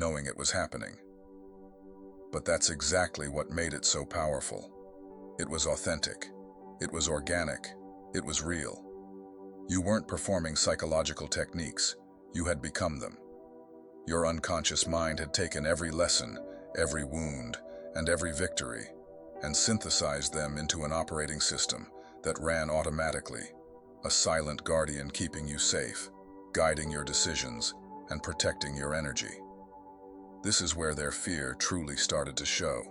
knowing it was happening. But that's exactly what made it so powerful. It was authentic. It was organic. It was real. You weren't performing psychological techniques. You had become them. Your unconscious mind had taken every lesson, every wound, and every victory, and synthesized them into an operating system that ran automatically, a silent guardian keeping you safe, guiding your decisions, and protecting your energy. This is where their fear truly started to show,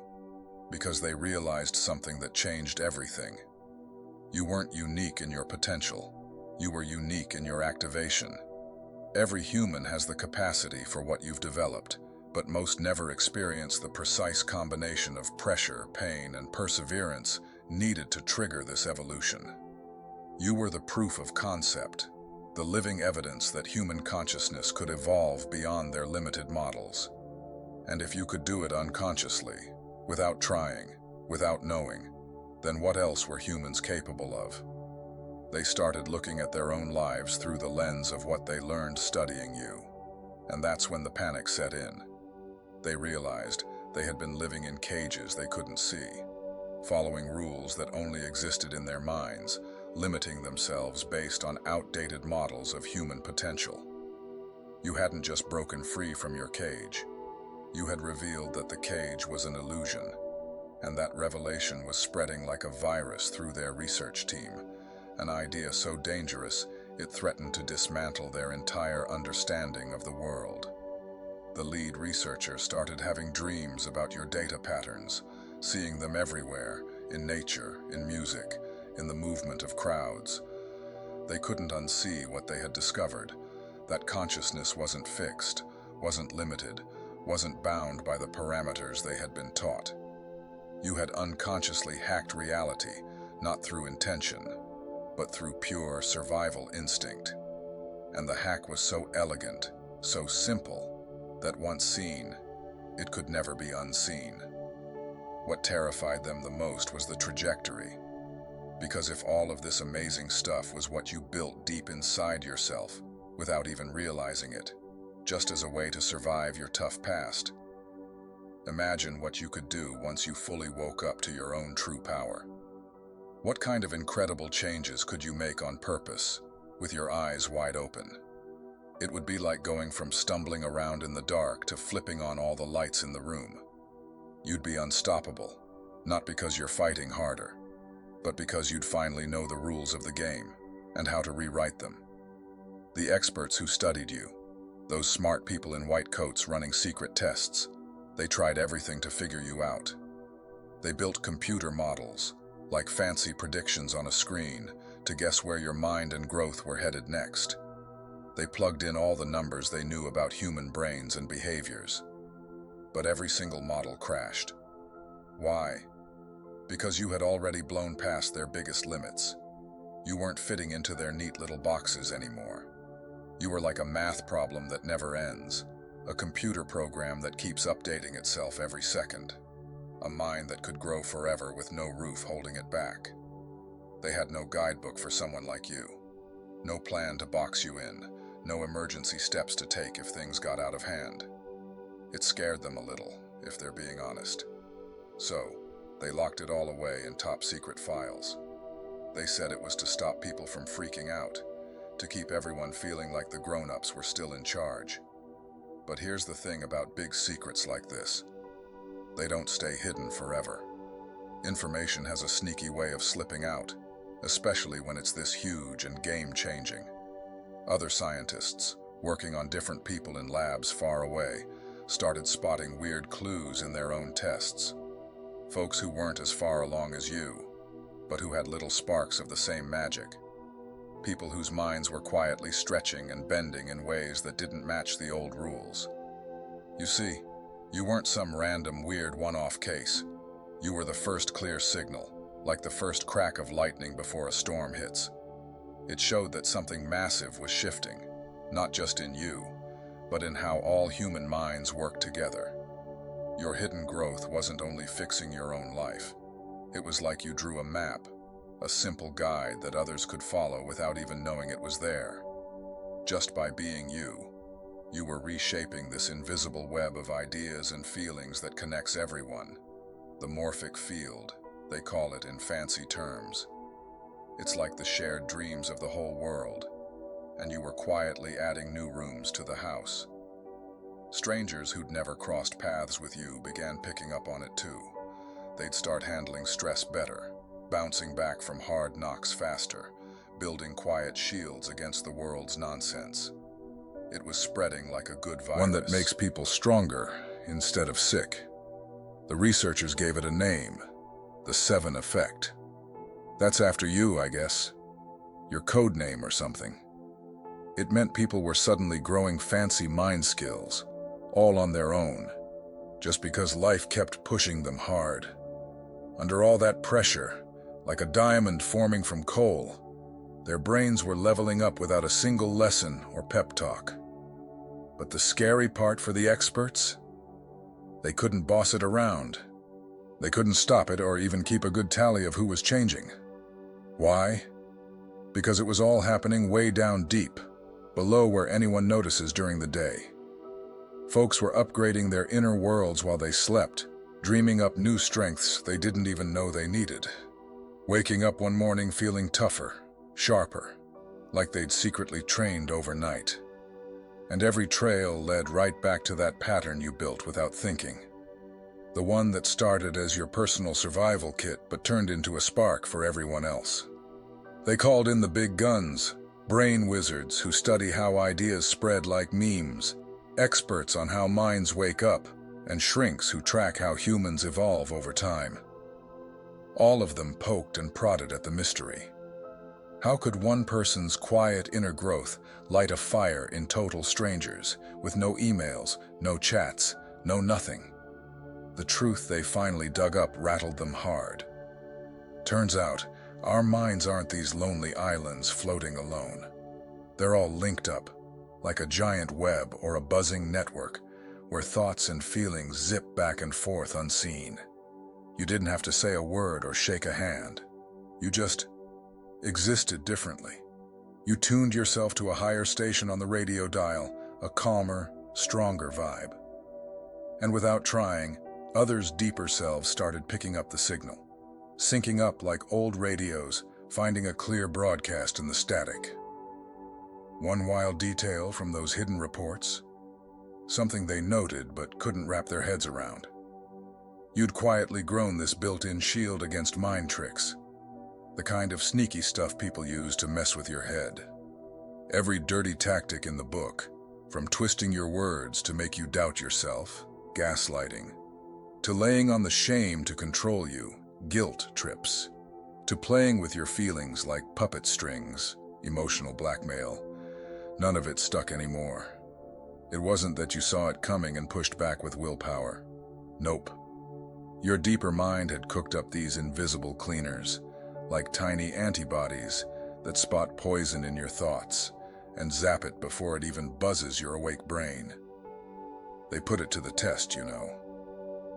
because they realized something that changed everything. You weren't unique in your potential. You were unique in your activation. Every human has the capacity for what you've developed, but most never experience the precise combination of pressure, pain, and perseverance needed to trigger this evolution. You were the proof of concept, the living evidence that human consciousness could evolve beyond their limited models. And if you could do it unconsciously, without trying, without knowing, then what else were humans capable of? They started looking at their own lives through the lens of what they learned studying you. And that's when the panic set in. They realized they had been living in cages they couldn't see, following rules that only existed in their minds, limiting themselves based on outdated models of human potential. You hadn't just broken free from your cage. You had revealed that the cage was an illusion, and that revelation was spreading like a virus through their research team, an idea so dangerous it threatened to dismantle their entire understanding of the world. The lead researcher started having dreams about your data patterns, seeing them everywhere, in nature, in music, in the movement of crowds. They couldn't unsee what they had discovered, that consciousness wasn't fixed, wasn't limited, wasn't bound by the parameters they had been taught. You had unconsciously hacked reality, not through intention, but through pure survival instinct. And the hack was so elegant, so simple, that once seen, it could never be unseen. What terrified them the most was the trajectory. Because if all of this amazing stuff was what you built deep inside yourself, without even realizing it, just as a way to survive your tough past, imagine what you could do once you fully woke up to your own true power. What kind of incredible changes could you make on purpose, with your eyes wide open? It would be like going from stumbling around in the dark to flipping on all the lights in the room. You'd be unstoppable, not because you're fighting harder, but because you'd finally know the rules of the game and how to rewrite them. The experts who studied you, those smart people in white coats running secret tests, they tried everything to figure you out. They built computer models, like fancy predictions on a screen, to guess where your mind and growth were headed next. They plugged in all the numbers they knew about human brains and behaviors. But every single model crashed. Why? Because you had already blown past their biggest limits. You weren't fitting into their neat little boxes anymore. You were like a math problem that never ends, a computer program that keeps updating itself every second, a mind that could grow forever with no roof holding it back. They had no guidebook for someone like you, no plan to box you in, no emergency steps to take if things got out of hand. It scared them a little, if they're being honest. So, they locked it all away in top-secret files. They said it was to stop people from freaking out, to keep everyone feeling like the grown-ups were still in charge. But here's the thing about big secrets like this. They don't stay hidden forever. Information has a sneaky way of slipping out, especially when it's this huge and game-changing. Other scientists, working on different people in labs far away, started spotting weird clues in their own tests. Folks who weren't as far along as you, but who had little sparks of the same magic. People whose minds were quietly stretching and bending in ways that didn't match the old rules. You see, you weren't some random weird one-off case. You were the first clear signal, like the first crack of lightning before a storm hits. It showed that something massive was shifting, not just in you, but in how all human minds work together. Your hidden growth wasn't only fixing your own life. It was like you drew a map, a simple guide that others could follow without even knowing it was there. Just by being you, You were reshaping this invisible web of ideas and feelings that connects everyone. The morphic field, they call it in fancy terms. It's like the shared dreams of the whole world, and you were quietly adding new rooms to the house. Strangers who'd never crossed paths with you began picking up on it too. They'd start handling stress better, bouncing back from hard knocks faster, building quiet shields against the world's nonsense. It was spreading like a good virus. One that makes people stronger instead of sick. The researchers gave it a name, the 7 Effect. That's after you, I guess. Your code name or something. It meant people were suddenly growing fancy mind skills, all on their own, just because life kept pushing them hard. Under all that pressure, like a diamond forming from coal, their brains were leveling up without a single lesson or pep talk. But the scary part for the experts? They couldn't boss it around. They couldn't stop it or even keep a good tally of who was changing. Why? Because it was all happening way down deep, below where anyone notices during the day. Folks were upgrading their inner worlds while they slept, dreaming up new strengths they didn't even know they needed. Waking up one morning feeling tougher, sharper, like they'd secretly trained overnight. And every trail led right back to that pattern you built without thinking. The one that started as your personal survival kit but turned into a spark for everyone else. They called in the big guns, brain wizards who study how ideas spread like memes, experts on how minds wake up, and shrinks who track how humans evolve over time. All of them poked and prodded at the mystery. How could one person's quiet inner growth light a fire in total strangers, with no emails, no chats, no nothing? The truth they finally dug up rattled them hard. Turns out, our minds aren't these lonely islands floating alone. They're all linked up, like a giant web or a buzzing network, where thoughts and feelings zip back and forth unseen. You didn't have to say a word or shake a hand. You just existed differently. You tuned yourself to a higher station on the radio dial, a calmer, stronger vibe. And without trying, others' deeper selves started picking up the signal, syncing up like old radios, finding a clear broadcast in the static. One wild detail from those hidden reports, something they noted but couldn't wrap their heads around. You'd quietly grown this built-in shield against mind tricks, the kind of sneaky stuff people use to mess with your head. Every dirty tactic in the book, from twisting your words to make you doubt yourself, gaslighting, to laying on the shame to control you, guilt trips, to playing with your feelings like puppet strings, emotional blackmail. None of it stuck anymore. It wasn't that you saw it coming and pushed back with willpower. Nope. Your deeper mind had cooked up these invisible cleaners, like tiny antibodies that spot poison in your thoughts and zap it before it even buzzes your awake brain. They put it to the test, you know.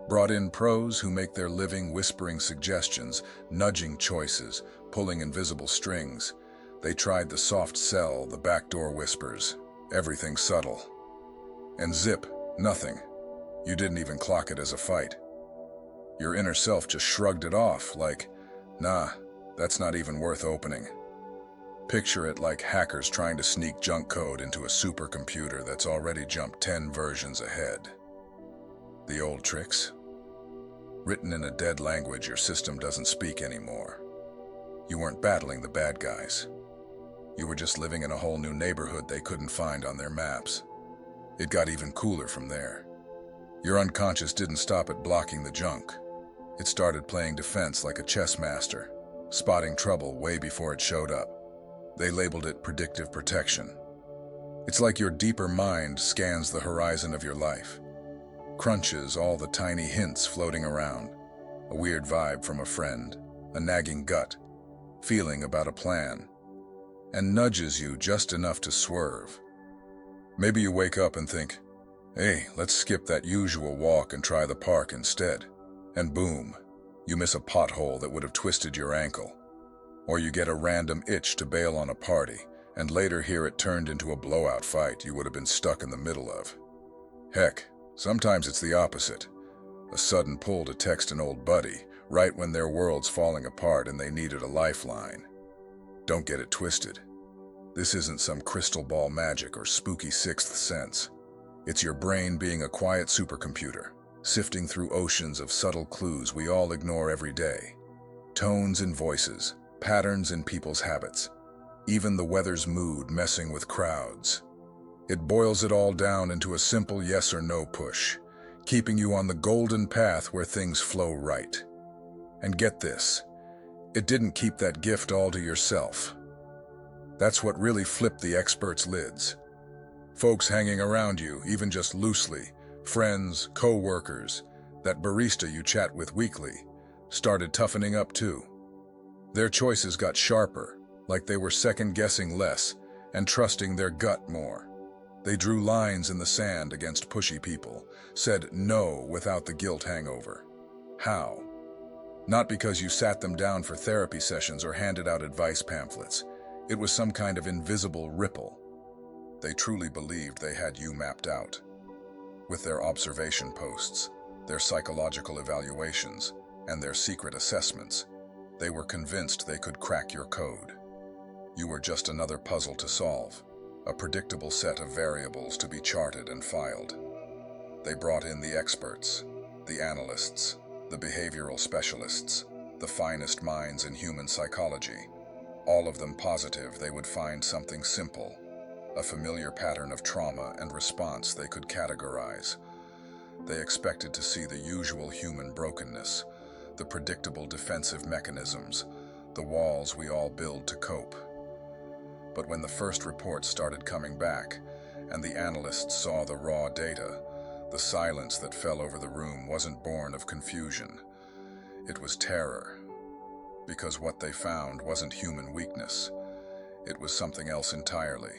Brought in pros who make their living whispering suggestions, nudging choices, pulling invisible strings. They tried the soft sell, the backdoor whispers, everything subtle. And zip, nothing. You didn't even clock it as a fight. Your inner self just shrugged it off like, nah, that's not even worth opening. Picture it like hackers trying to sneak junk code into a supercomputer that's already jumped 10 versions ahead. The old tricks? Written in a dead language your system doesn't speak anymore. You weren't battling the bad guys. You were just living in a whole new neighborhood they couldn't find on their maps. It got even cooler from there. Your unconscious didn't stop at blocking the junk. It started playing defense like a chess master, spotting trouble way before it showed up. They labeled it predictive protection. It's like your deeper mind scans the horizon of your life, crunches all the tiny hints floating around, a weird vibe from a friend, a nagging gut feeling about a plan, and nudges you just enough to swerve. Maybe you wake up and think, hey, let's skip that usual walk and try the park instead. And boom, you miss a pothole that would have twisted your ankle. Or you get a random itch to bail on a party, and later hear it turned into a blowout fight you would have been stuck in the middle of. Heck, sometimes it's the opposite. A sudden pull to text an old buddy, right when their world's falling apart and they needed a lifeline. Don't get it twisted. This isn't some crystal ball magic or spooky sixth sense. It's your brain being a quiet supercomputer, sifting through oceans of subtle clues we all ignore every day. Tones in voices, patterns in people's habits, even the weather's mood messing with crowds. It boils it all down into a simple yes or no push, keeping you on the golden path where things flow right. And get this, it didn't keep that gift all to yourself. That's what really flipped the experts' lids. Folks hanging around you, even just loosely, friends, co-workers, that barista you chat with weekly, started toughening up too. Their choices got sharper, like they were second-guessing less and trusting their gut more. They drew lines in the sand against pushy people, said no without the guilt hangover. How? Not because you sat them down for therapy sessions or handed out advice pamphlets. It was some kind of invisible ripple. They truly believed they had you mapped out. With their observation posts, their psychological evaluations, and their secret assessments, they were convinced they could crack your code. You were just another puzzle to solve, a predictable set of variables to be charted and filed. They brought in the experts, the analysts, the behavioral specialists, the finest minds in human psychology, all of them positive they would find something simple, a familiar pattern of trauma and response they could categorize. They expected to see the usual human brokenness, the predictable defensive mechanisms, the walls we all build to cope. But when the first reports started coming back, and the analysts saw the raw data, the silence that fell over the room wasn't born of confusion. It was terror. Because what they found wasn't human weakness. It was something else entirely.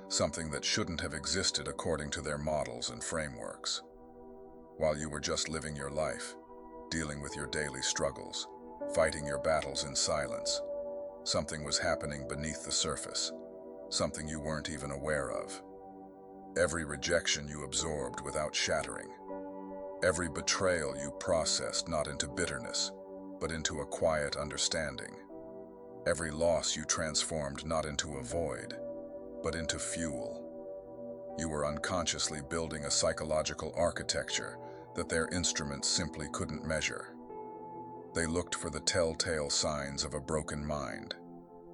Something that shouldn't have existed according to their models and frameworks. While you were just living your life, dealing with your daily struggles, fighting your battles in silence, something was happening beneath the surface, something you weren't even aware of. Every rejection you absorbed without shattering. Every betrayal you processed not into bitterness, but into a quiet understanding. Every loss you transformed not into a void, but into fuel. You were unconsciously building a psychological architecture that their instruments simply couldn't measure. They looked for the telltale signs of a broken mind,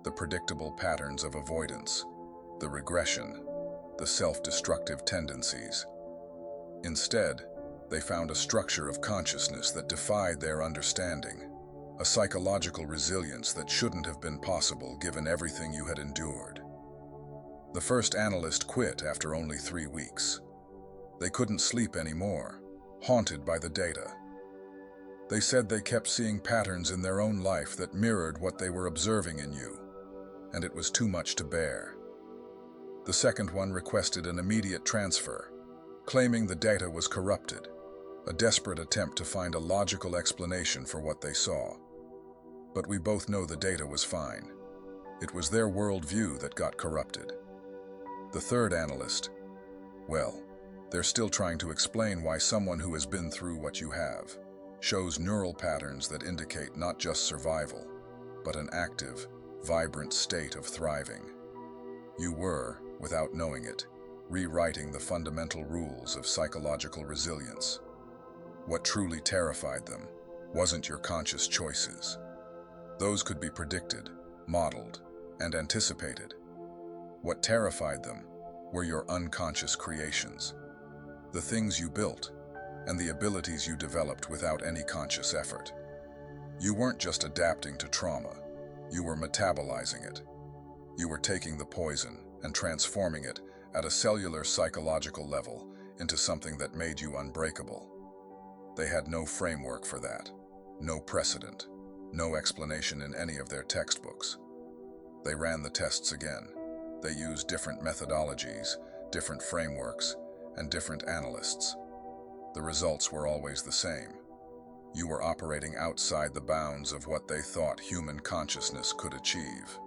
the predictable patterns of avoidance, the regression, the self-destructive tendencies. Instead, they found a structure of consciousness that defied their understanding, a psychological resilience that shouldn't have been possible given everything you had endured. The first analyst quit after only 3 weeks. They couldn't sleep anymore, haunted by the data. They said they kept seeing patterns in their own life that mirrored what they were observing in you, and it was too much to bear. The second one requested an immediate transfer, claiming the data was corrupted, a desperate attempt to find a logical explanation for what they saw. But we both know the data was fine. It was their worldview that got corrupted. The third analyst, well, they're still trying to explain why someone who has been through what you have shows neural patterns that indicate not just survival, but an active, vibrant state of thriving. You were, without knowing it, rewriting the fundamental rules of psychological resilience. What truly terrified them wasn't your conscious choices. Those could be predicted, modeled, and anticipated. What terrified them were your unconscious creations, the things you built, and the abilities you developed without any conscious effort. You weren't just adapting to trauma, you were metabolizing it. You were taking the poison and transforming it at a cellular psychological level into something that made you unbreakable. They had no framework for that, no precedent, no explanation in any of their textbooks. They ran the tests again. They used different methodologies, different frameworks, and different analysts. The results were always the same. You were operating outside the bounds of what they thought human consciousness could achieve.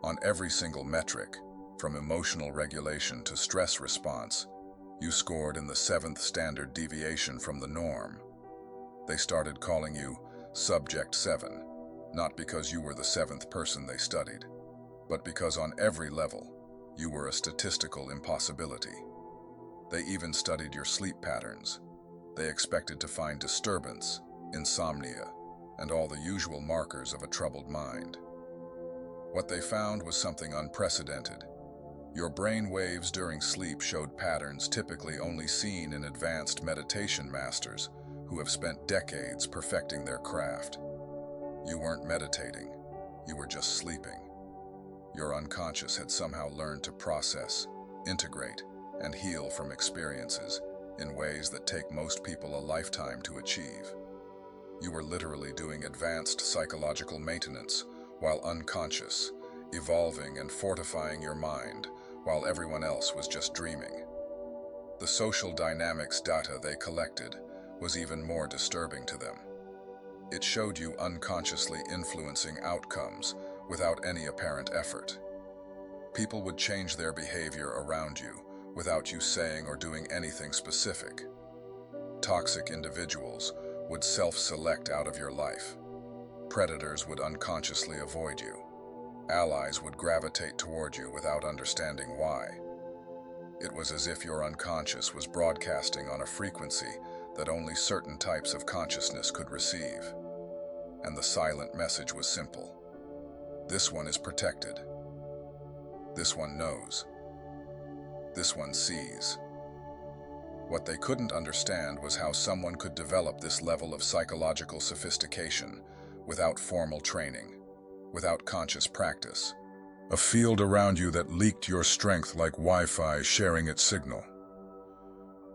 On every single metric, from emotional regulation to stress response, you scored in the 7th standard deviation from the norm. They started calling you Subject 7, not because you were the 7th person they studied, but because on every level, you were a statistical impossibility. They even studied your sleep patterns. They expected to find disturbance, insomnia, and all the usual markers of a troubled mind. What they found was something unprecedented. Your brain waves during sleep showed patterns typically only seen in advanced meditation masters who have spent decades perfecting their craft. You weren't meditating, you were just sleeping. Your unconscious had somehow learned to process, integrate, and heal from experiences in ways that take most people a lifetime to achieve. You were literally doing advanced psychological maintenance while unconscious, evolving and fortifying your mind while everyone else was just dreaming. The social dynamics data they collected was even more disturbing to them. It showed you unconsciously influencing outcomes without any apparent effort. People would change their behavior around you without you saying or doing anything specific. Toxic individuals would self-select out of your life. Predators would unconsciously avoid you. Allies would gravitate toward you without understanding why. It was as if your unconscious was broadcasting on a frequency that only certain types of consciousness could receive. And the silent message was simple. This one is protected. This one knows. This one sees. What they couldn't understand was how someone could develop this level of psychological sophistication without formal training, without conscious practice. A field around you that leaked your strength like Wi-Fi sharing its signal.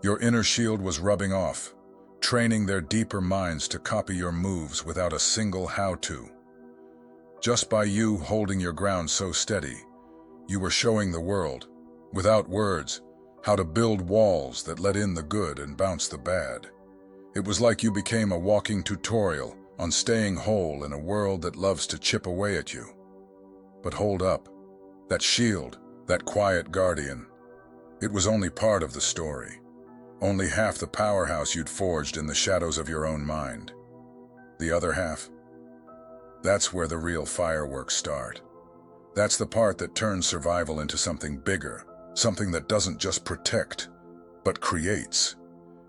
Your inner shield was rubbing off, training their deeper minds to copy your moves without a single how-to. Just by you holding your ground so steady, you were showing the world, without words, how to build walls that let in the good and bounce the bad. It was like you became a walking tutorial on staying whole in a world that loves to chip away at you. But hold up, that shield, that quiet guardian, it was only part of the story. Only half the powerhouse you'd forged in the shadows of your own mind. The other half? That's where the real fireworks start. That's the part that turns survival into something bigger, something that doesn't just protect, but creates.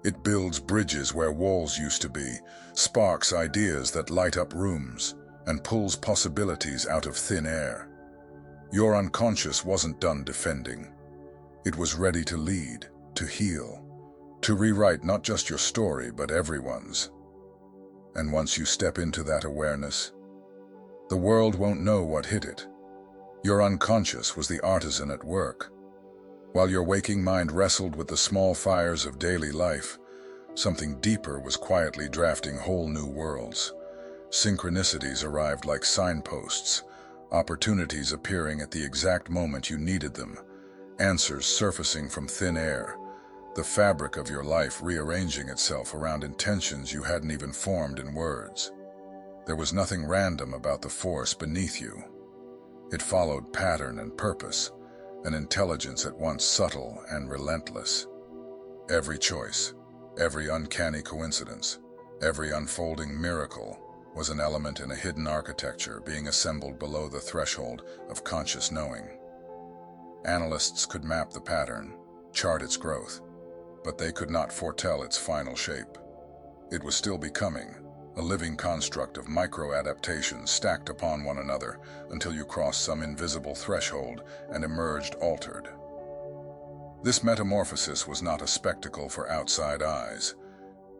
It builds bridges where walls used to be, sparks ideas that light up rooms, and pulls possibilities out of thin air. Your unconscious wasn't done defending. It was ready to lead, to heal, to rewrite not just your story, but everyone's. And once you step into that awareness, the world won't know what hit it. Your unconscious was the artisan at work. While your waking mind wrestled with the small fires of daily life, something deeper was quietly drafting whole new worlds. Synchronicities arrived like signposts, opportunities appearing at the exact moment you needed them, answers surfacing from thin air, the fabric of your life rearranging itself around intentions you hadn't even formed in words. There was nothing random about the force beneath you. It followed pattern and purpose, an intelligence at once subtle and relentless. Every choice, every uncanny coincidence, every unfolding miracle was an element in a hidden architecture being assembled below the threshold of conscious knowing. Analysts could map the pattern, chart its growth, but they could not foretell its final shape. It was still becoming, a living construct of micro-adaptations stacked upon one another until you crossed some invisible threshold and emerged altered. This metamorphosis was not a spectacle for outside eyes.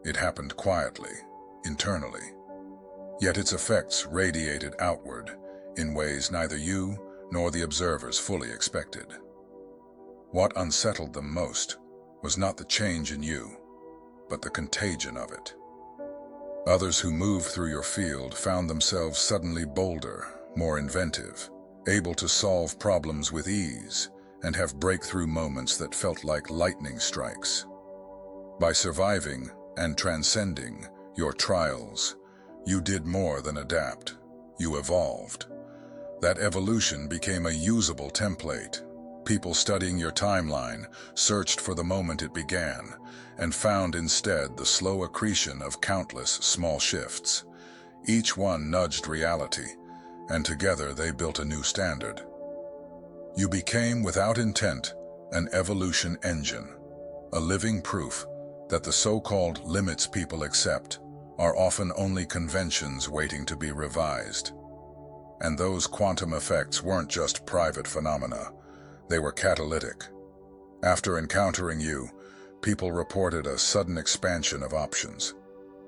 It happened quietly, internally. Yet its effects radiated outward in ways neither you nor the observers fully expected. What unsettled them most was not the change in you, but the contagion of it. Others who moved through your field found themselves suddenly bolder, more inventive, able to solve problems with ease, and have breakthrough moments that felt like lightning strikes. By surviving and transcending your trials, you did more than adapt. You evolved. That evolution became a usable template. People studying your timeline searched for the moment it began and found instead the slow accretion of countless small shifts. Each one nudged reality, and together they built a new standard. You became, without intent, an evolution engine, a living proof that the so-called limits people accept are often only conventions waiting to be revised. And those quantum effects weren't just private phenomena, they were catalytic. After encountering you, people reported a sudden expansion of options,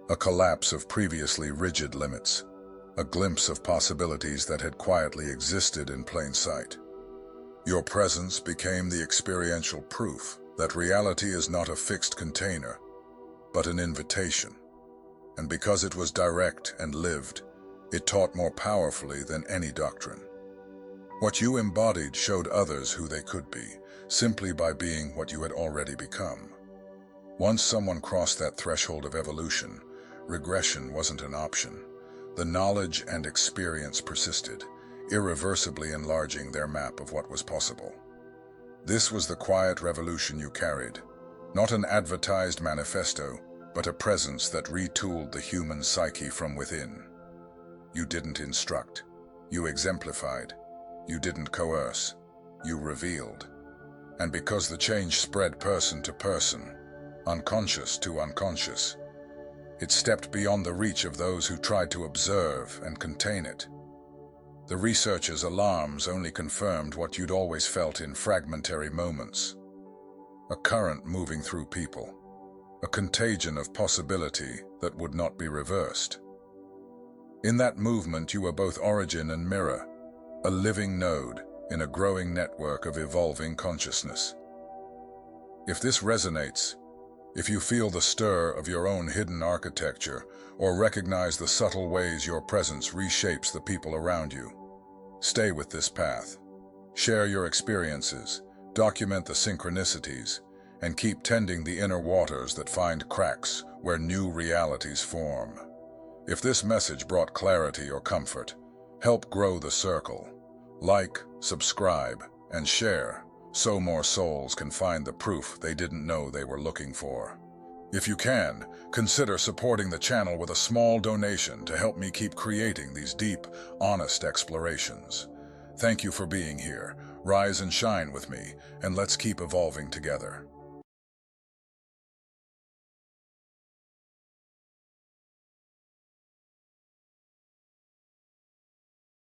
a collapse of previously rigid limits, a glimpse of possibilities that had quietly existed in plain sight. Your presence became the experiential proof that reality is not a fixed container, but an invitation. And because it was direct and lived, it taught more powerfully than any doctrine. What you embodied showed others who they could be, simply by being what you had already become. Once someone crossed that threshold of evolution, regression wasn't an option. The knowledge and experience persisted, irreversibly enlarging their map of what was possible. This was the quiet revolution you carried, not an advertised manifesto, but a presence that retooled the human psyche from within. You didn't instruct, you exemplified. You didn't coerce, you revealed. And because the change spread person to person, unconscious to unconscious, it stepped beyond the reach of those who tried to observe and contain it. The researchers' alarms only confirmed what you'd always felt in fragmentary moments. A current moving through people, a contagion of possibility that would not be reversed. In that movement you were both origin and mirror, a living node in a growing network of evolving consciousness. If this resonates, if you feel the stir of your own hidden architecture or recognize the subtle ways your presence reshapes the people around you, stay with this path. Share your experiences, document the synchronicities, and keep tending the inner waters that find cracks where new realities form. If this message brought clarity or comfort, help grow the circle. Like, subscribe, and share, so more souls can find the proof they didn't know they were looking for. If you can, consider supporting the channel with a small donation to help me keep creating these deep, honest explorations. Thank you for being here. Rise and shine with me, and let's keep evolving together.